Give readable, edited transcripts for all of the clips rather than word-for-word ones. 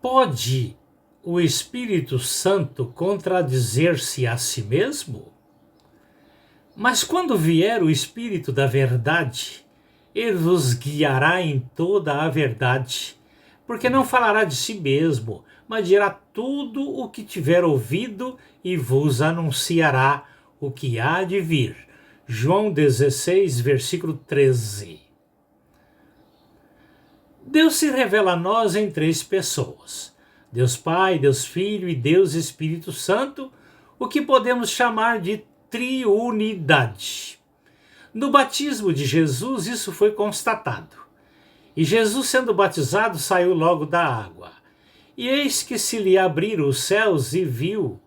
Pode o Espírito Santo contradizer-se a si mesmo? Mas quando vier o Espírito da verdade, ele vos guiará em toda a verdade, porque não falará de si mesmo, mas dirá tudo o que tiver ouvido e vos anunciará o que há de vir. João 16, versículo 13. Deus se revela a nós em três pessoas: Deus Pai, Deus Filho e Deus Espírito Santo, o que podemos chamar de triunidade. No batismo de Jesus isso foi constatado. E Jesus, sendo batizado, saiu logo da água. E eis que se lhe abriram os céus e viu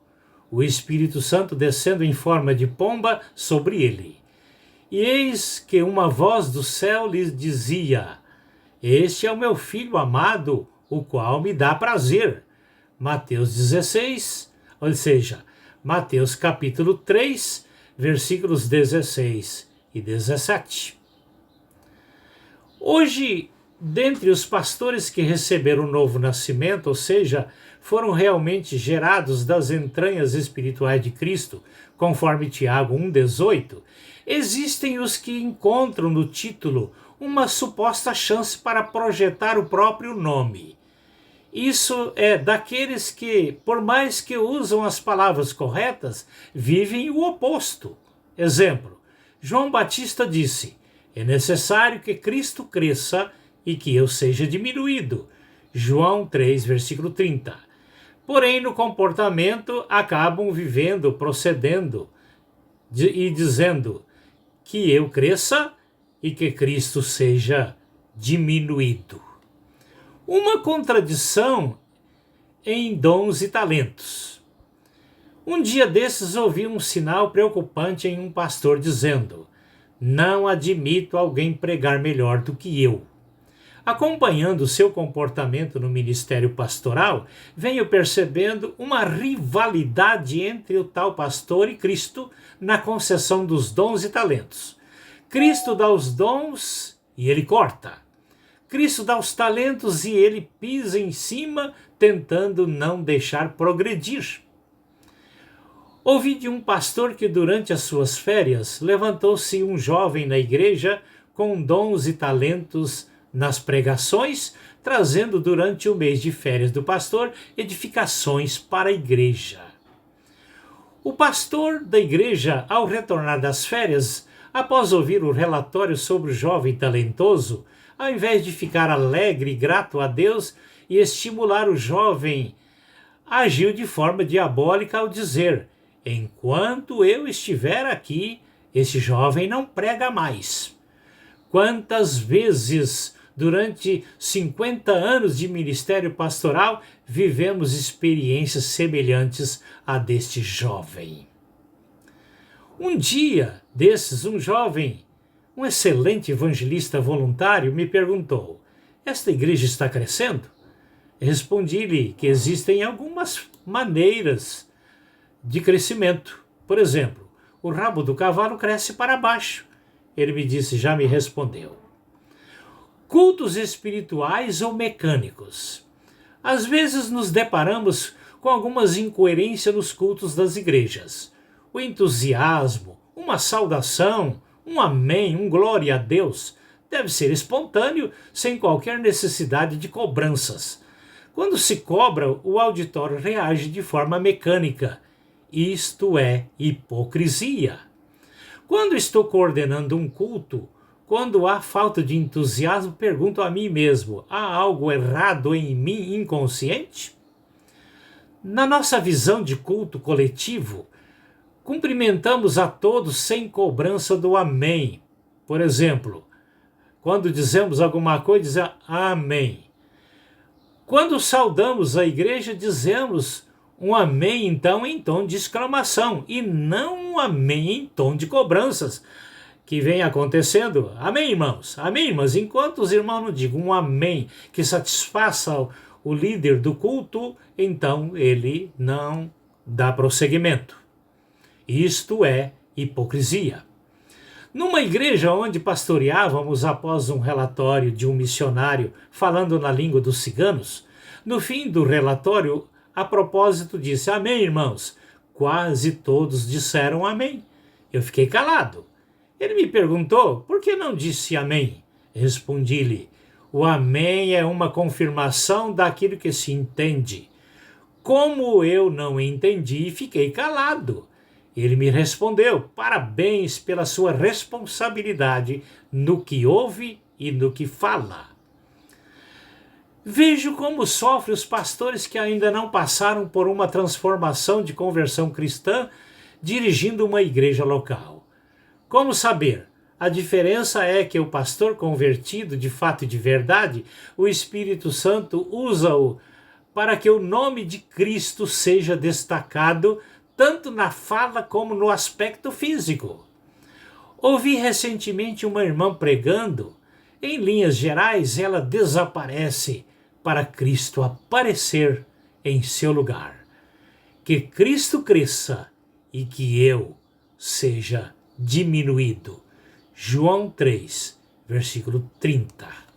o Espírito Santo descendo em forma de pomba sobre ele. E eis que uma voz do céu lhe dizia: Este é o meu Filho amado, o qual me dá prazer. Mateus 16, ou seja, Mateus capítulo 3, versículos 16 e 17. Hoje, dentre os pastores que receberam o novo nascimento, ou seja, foram realmente gerados das entranhas espirituais de Cristo, conforme Tiago 1,18, existem os que encontram no título uma suposta chance para projetar o próprio nome. Isso é daqueles que, por mais que usam as palavras corretas, vivem o oposto. Exemplo, João Batista disse: é necessário que Cristo cresça e que eu seja diminuído. João 3, versículo 30. Porém, no comportamento, acabam vivendo, procedendo e dizendo que eu cresça e que Cristo seja diminuído. Uma contradição em dons e talentos. Um dia desses ouvi um sinal preocupante em um pastor dizendo: não admito alguém pregar melhor do que eu. Acompanhando seu comportamento no ministério pastoral, venho percebendo uma rivalidade entre o tal pastor e Cristo na concessão dos dons e talentos. Cristo dá os dons e ele corta. Cristo dá os talentos e ele pisa em cima, tentando não deixar progredir. Ouvi de um pastor que durante as suas férias levantou-se um jovem na igreja com dons e talentos nas pregações, trazendo durante o mês de férias do pastor edificações para a igreja. O pastor da igreja, ao retornar das férias, após ouvir o relatório sobre o jovem talentoso, ao invés de ficar alegre e grato a Deus e estimular o jovem, agiu de forma diabólica ao dizer: enquanto eu estiver aqui, esse jovem não prega mais. Quantas vezes durante 50 anos de ministério pastoral vivemos experiências semelhantes à deste jovem. Um dia desses, um jovem, um excelente evangelista voluntário, me perguntou: esta igreja está crescendo? Respondi-lhe que existem algumas maneiras de crescimento. Por exemplo, o rabo do cavalo cresce para baixo. Ele me disse: já me respondeu. Cultos espirituais ou mecânicos. Às vezes nos deparamos com algumas incoerências nos cultos das igrejas. O entusiasmo, uma saudação, um amém, um glória a Deus, deve ser espontâneo, sem qualquer necessidade de cobranças. Quando se cobra, o auditório reage de forma mecânica. Isto é hipocrisia. Quando estou coordenando um culto, quando há falta de entusiasmo, pergunto a mim mesmo: há algo errado em mim inconsciente? Na nossa visão de culto coletivo, cumprimentamos a todos sem cobrança do amém. Por exemplo, quando dizemos alguma coisa, dizemos amém. Quando saudamos a igreja, dizemos um amém, então, em tom de exclamação, e não um amém em tom de cobranças, que vem acontecendo. Amém, irmãos? Amém, irmãs? Enquanto os irmãos não digam um amém que satisfaça o líder do culto, então ele não dá prosseguimento. Isto é hipocrisia. Numa igreja onde pastoreávamos após um relatório de um missionário falando na língua dos ciganos, No fim do relatório, a propósito, disse: Amém, irmãos. Quase todos disseram amém. Eu fiquei calado. Ele me perguntou: por que não disse amém? Respondi-lhe: o amém é uma confirmação daquilo que se entende. Como eu não entendi, fiquei calado. Ele me respondeu: parabéns pela sua responsabilidade no que ouve e no que fala. Vejo como sofrem os pastores que ainda não passaram por uma transformação de conversão cristã dirigindo uma igreja local. Como saber? A diferença é que o pastor convertido de fato e de verdade, o Espírito Santo usa-o para que o nome de Cristo seja destacado tanto na fala como no aspecto físico. Ouvi recentemente uma irmã pregando. Em linhas gerais, ela desaparece para Cristo aparecer em seu lugar. Que Cristo cresça e que eu seja diminuído. João 3, versículo 30.